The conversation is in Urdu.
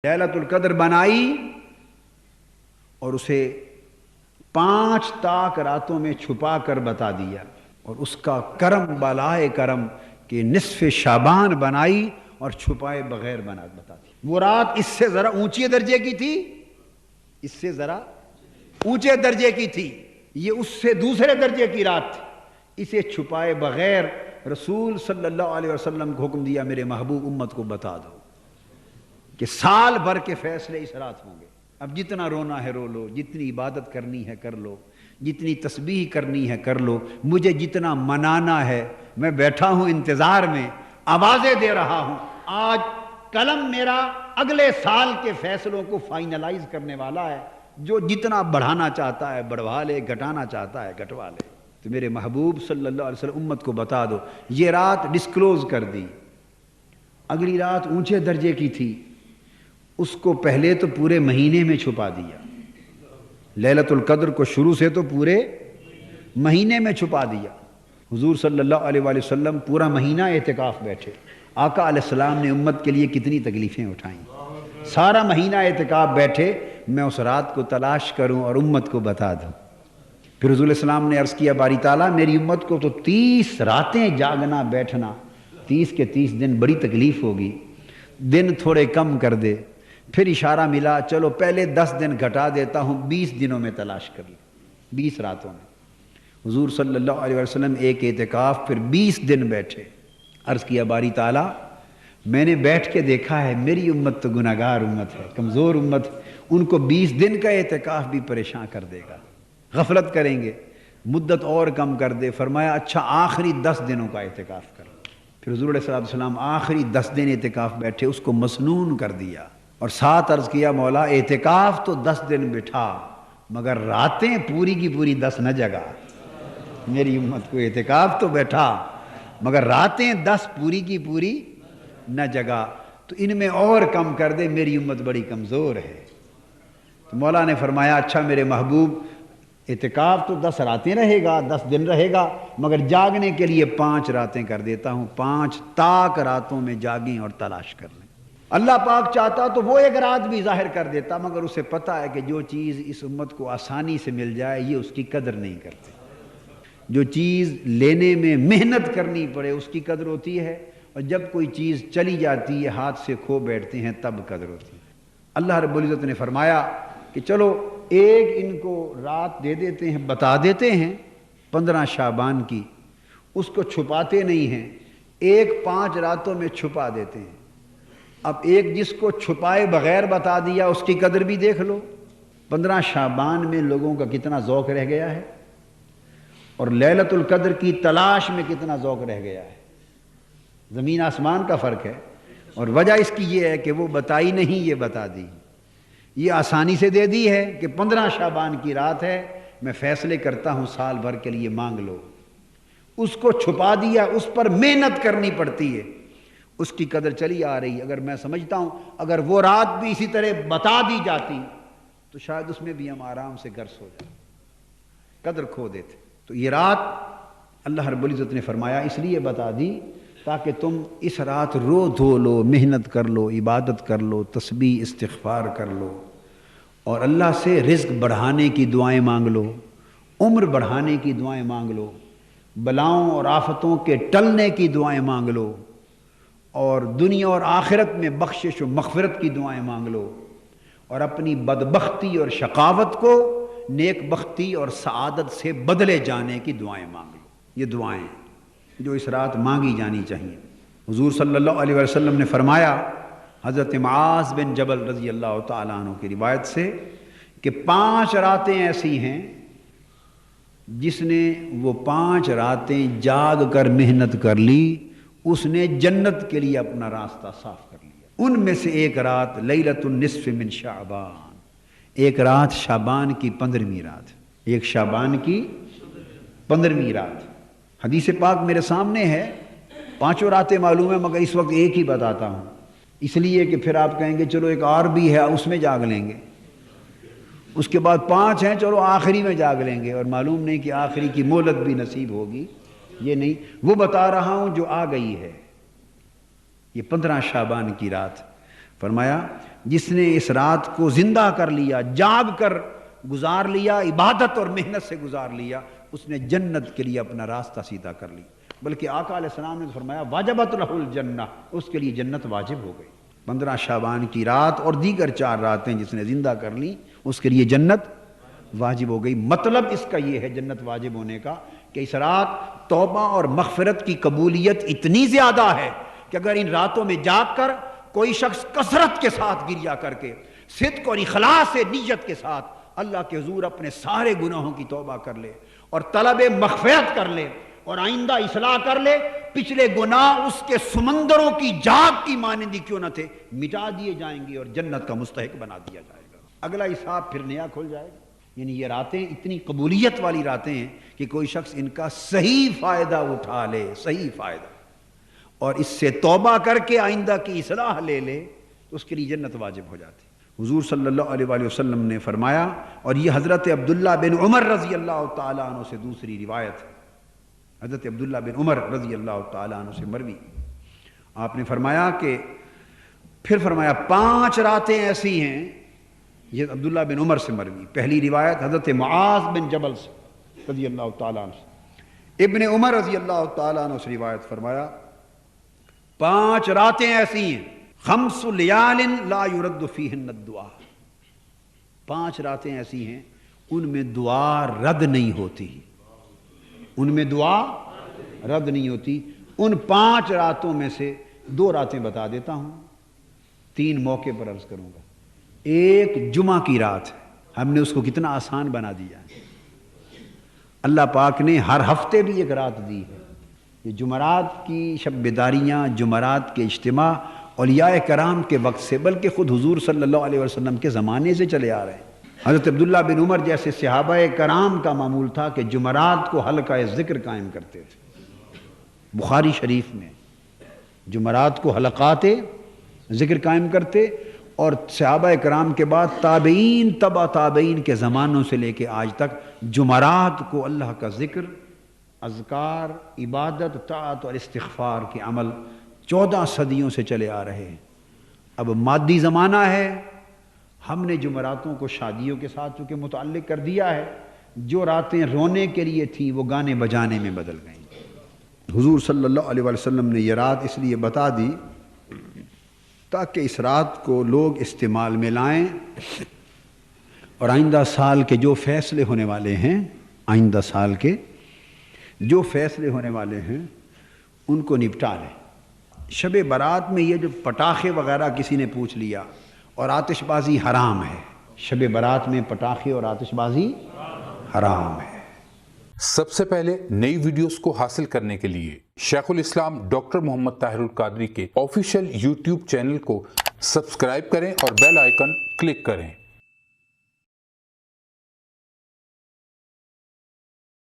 لیلۃ القدر بنائی اور اسے 5 تاک راتوں میں چھپا کر بتا دیا، اور اس کا کرم بالائے کرم کہ نصف شعبان بنائی اور چھپائے بغیر بتا دی۔ وہ رات اس سے ذرا اونچے درجے کی تھی، اس سے ذرا اونچے درجے کی تھی، یہ اس سے دوسرے درجے کی رات تھی۔ اسے چھپائے بغیر رسول صلی اللہ علیہ وسلم کو حکم دیا، میرے محبوب امت کو بتا دو کہ سال بھر کے فیصلے اس رات ہوں گے۔ اب جتنا رونا ہے رو لو، جتنی عبادت کرنی ہے کر لو، جتنی تسبیح کرنی ہے کر لو، مجھے جتنا منانا ہے میں بیٹھا ہوں انتظار میں، آوازیں دے رہا ہوں۔ آج قلم میرا اگلے سال کے فیصلوں کو فائنلائز کرنے والا ہے، جو جتنا بڑھانا چاہتا ہے بڑھوا لے، گھٹانا چاہتا ہے گھٹوا لے۔ تو میرے محبوب صلی اللہ علیہ وسلم امت کو بتا دو، یہ رات ڈسکلوز کر دی۔ اگلی رات اونچے درجے کی تھی، اس کو پہلے تو پورے مہینے میں چھپا دیا۔ لیلۃ القدر کو شروع سے تو پورے مہینے میں چھپا دیا۔ حضور صلی اللہ علیہ وآلہ وسلم پورا مہینہ اعتکاف بیٹھے۔ آقا علیہ السلام نے امت کے لیے کتنی تکلیفیں اٹھائیں، سارا مہینہ اعتکاف بیٹھے، میں اس رات کو تلاش کروں اور امت کو بتا دوں۔ پھر حضور علیہ السلام نے عرض کیا، باری تعالیٰ میری امت کو تو 30 راتیں جاگنا بیٹھنا، 30 کے 30 دن بڑی تکلیف ہوگی، دن تھوڑے کم کر دے۔ پھر اشارہ ملا، چلو پہلے 10 دن گھٹا دیتا ہوں، 20 دنوں میں تلاش کر لیں، 20 راتوں میں۔ حضور صلی اللہ علیہ وسلم ایک اعتکاف پھر 20 دن بیٹھے۔ عرض کیا، باری تعالیٰ میں نے بیٹھ کے دیکھا ہے میری امت تو گناہگار امت ہے، کمزور امت ہے، ان کو 20 دن کا اعتکاف بھی پریشان کر دے گا، غفلت کریں گے، مدت اور کم کر دے۔ فرمایا اچھا آخری 10 دنوں کا اعتکاف کر۔ پھر حضور علیہ السلام آخری 10 دن اعتکاف بیٹھے، اس کو مسنون کر دیا، اور ساتھ عرض کیا، مولا اعتکاف تو 10 دن بٹھا مگر راتیں پوری کی پوری 10 نہ جگا۔ میری امت کو اعتکاف تو بیٹھا مگر راتیں 10 پوری کی پوری نہ جگا، تو ان میں اور کم کر دے، میری امت بڑی کمزور ہے۔ تو مولا نے فرمایا اچھا میرے محبوب اعتکاف تو 10 راتیں رہے گا، 10 دن رہے گا، مگر جاگنے کے لیے 5 راتیں کر دیتا ہوں، 5 تاک راتوں میں جاگیں اور تلاش کر لیں۔ اللہ پاک چاہتا تو وہ ایک رات بھی ظاہر کر دیتا، مگر اسے پتہ ہے کہ جو چیز اس امت کو آسانی سے مل جائے یہ اس کی قدر نہیں کرتے۔ جو چیز لینے میں محنت کرنی پڑے اس کی قدر ہوتی ہے، اور جب کوئی چیز چلی جاتی ہے ہاتھ سے کھو بیٹھتے ہیں تب قدر ہوتی ہے۔ اللہ رب العزت نے فرمایا کہ چلو ایک ان کو رات دے دیتے ہیں، بتا دیتے ہیں 15 شعبان کی، اس کو چھپاتے نہیں ہیں، ایک 5 راتوں میں چھپا دیتے ہیں۔ اب ایک جس کو چھپائے بغیر بتا دیا اس کی قدر بھی دیکھ لو۔ 15 شعبان میں لوگوں کا کتنا ذوق رہ گیا ہے، اور لیلۃ القدر کی تلاش میں کتنا ذوق رہ گیا ہے، زمین آسمان کا فرق ہے۔ اور وجہ اس کی یہ ہے کہ وہ بتائی نہیں، یہ بتا دی، یہ آسانی سے دے دی ہے کہ 15 شعبان کی رات ہے، میں فیصلے کرتا ہوں سال بھر کے لیے مانگ لو۔ اس کو چھپا دیا، اس پر محنت کرنی پڑتی ہے، اس کی قدر چلی آ رہی ہے۔ اگر میں سمجھتا ہوں اگر وہ رات بھی اسی طرح بتا دی جاتی تو شاید اس میں بھی ہم آرام سے گرس ہو جائیں، قدر کھو دیتے۔ تو یہ رات اللہ رب العزت نے فرمایا اس لیے بتا دی تاکہ تم اس رات رو دھو لو، محنت کر لو، عبادت کر لو، تسبیح استغفار کر لو، اور اللہ سے رزق بڑھانے کی دعائیں مانگ لو، عمر بڑھانے کی دعائیں مانگ لو، بلاؤں اور آفتوں کے ٹلنے کی دعائیں مانگ لو، اور دنیا اور آخرت میں بخشش و مغفرت کی دعائیں مانگ لو، اور اپنی بدبختی اور شقاوت کو نیک بختی اور سعادت سے بدلے جانے کی دعائیں مانگ لو۔ یہ دعائیں جو اس رات مانگی جانی چاہیے۔ حضور صلی اللہ علیہ وسلم نے فرمایا حضرت معاذ بن جبل رضی اللہ تعالیٰ عنہ کی روایت سے کہ 5 راتیں ایسی ہیں جس نے وہ 5 راتیں جاگ کر محنت کر لی، اس نے جنت کے لیے اپنا راستہ صاف کر لیا۔ ان میں سے ایک رات لیلۃ النصف من شعبان، ایک رات شعبان کی 15ویں رات، ایک شعبان کی 15ویں رات۔ حدیث پاک میرے سامنے ہے، 5 راتیں معلوم ہے مگر اس وقت ایک ہی بتاتا ہوں، اس لیے کہ پھر آپ کہیں گے چلو ایک اور بھی ہے اس میں جاگ لیں گے، اس کے بعد 5 ہیں چلو آخری میں جاگ لیں گے، اور معلوم نہیں کہ آخری کی مہلت بھی نصیب ہوگی، یہ نہیں، وہ بتا رہا ہوں جو آ گئی ہے۔ یہ 15 شعبان کی رات، فرمایا جس نے اس رات کو زندہ کر لیا، جاگ کر گزار لیا، عبادت اور محنت سے گزار لیا، اس نے جنت کے لیے اپنا راستہ سیدھا کر لی۔ بلکہ آقا علیہ السلام نے فرمایا واجبت لہ الجنہ، اس کے لیے جنت واجب ہو گئی۔ 15 شعبان کی رات اور دیگر 4 راتیں جس نے زندہ کر لی اس کے لیے جنت واجب ہو گئی۔ مطلب اس کا یہ ہے جنت واجب ہونے کا کہ اس رات توبہ اور مغفرت کی قبولیت اتنی زیادہ ہے کہ اگر ان راتوں میں جاگ کر کوئی شخص کثرت کے ساتھ گریہ کر کے صدق اور اخلاص نیت کے ساتھ اللہ کے حضور اپنے سارے گناہوں کی توبہ کر لے اور طلب مغفرت کر لے اور آئندہ اصلاح کر لے، پچھلے گناہ اس کے سمندروں کی جاگ کی مانندی کیوں نہ تھے مٹا دیے جائیں گے اور جنت کا مستحق بنا دیا جائے گا۔ اگلا حساب پھر نیا کھل جائے گا۔ یعنی یہ راتیں اتنی قبولیت والی راتیں ہیں کہ کوئی شخص ان کا صحیح فائدہ اٹھا لے، صحیح فائدہ، اور اس سے توبہ کر کے آئندہ کی اصلاح لے لے تو اس کے لیے جنت واجب ہو جاتی۔ حضور صلی اللہ علیہ وآلہ وسلم نے فرمایا، اور یہ حضرت عبداللہ بن عمر رضی اللہ تعالیٰ عنہ سے دوسری روایت ہے، حضرت عبداللہ بن عمر رضی اللہ تعالیٰ عنہ سے مروی، آپ نے فرمایا کہ پھر فرمایا 5 راتیں ایسی ہیں، یہ عبداللہ بن عمر سے مروی، پہلی روایت حضرت معاذ بن جبل سے رضی اللہ تعالیٰ عنہ سے، ابن عمر رضی اللہ تعالیٰ عنہ سے روایت فرمایا 5 راتیں ایسی ہیں، 5 لیال لا یرد فیہن الدعاء، 5 راتیں ایسی ہیں ان میں دعا رد نہیں ہوتی، ان میں دعا رد نہیں ہوتی۔ ان 5 راتوں میں سے 2 راتیں بتا دیتا ہوں، 3 موقع پر عرض کروں گا۔ ایک جمعہ کی رات ہے، ہم نے اس کو کتنا آسان بنا دیا ہے، اللہ پاک نے ہر ہفتے بھی ایک رات دی ہے۔ یہ جمعرات کی شب بیداریاں، جمعرات کے اجتماع اولیاء کرام کے وقت سے بلکہ خود حضور صلی اللہ علیہ وسلم کے زمانے سے چلے آ رہے ہیں۔ حضرت عبداللہ بن عمر جیسے صحابہ کرام کا معمول تھا کہ جمعرات کو حلقہ ذکر قائم کرتے تھے، بخاری شریف میں جمعرات کو حلقات ذکر قائم کرتے، اور صحابہ کرام کے بعد تابعین، تبع تابعین کے زمانوں سے لے کے آج تک جمعرات کو اللہ کا ذکر، اذکار، عبادت، طاعت اور استغفار کے عمل 14 صدیوں سے چلے آ رہے ہیں۔ اب مادی زمانہ ہے، ہم نے جمعراتوں کو شادیوں کے ساتھ چونکہ متعلق کر دیا ہے، جو راتیں رونے کے لیے تھیں وہ گانے بجانے میں بدل گئیں۔ حضور صلی اللہ علیہ وسلم نے یہ رات اس لیے بتا دی تاکہ اس رات کو لوگ استعمال میں لائیں اور آئندہ سال کے جو فیصلے ہونے والے ہیں، آئندہ سال کے جو فیصلے ہونے والے ہیں ان کو نپٹا لیں۔ شب برات میں یہ جو پٹاخے وغیرہ کسی نے پوچھ لیا، اور آتش بازی حرام ہے، شب برات میں پٹاخے اور آتش بازی حرام ہے۔ سب سے پہلے نئی ویڈیوز کو حاصل کرنے کے لیے شیخ الاسلام ڈاکٹر محمد طاہر القادری کے آفیشیل یوٹیوب چینل کو سبسکرائب کریں اور بیل آئیکن کلک کریں۔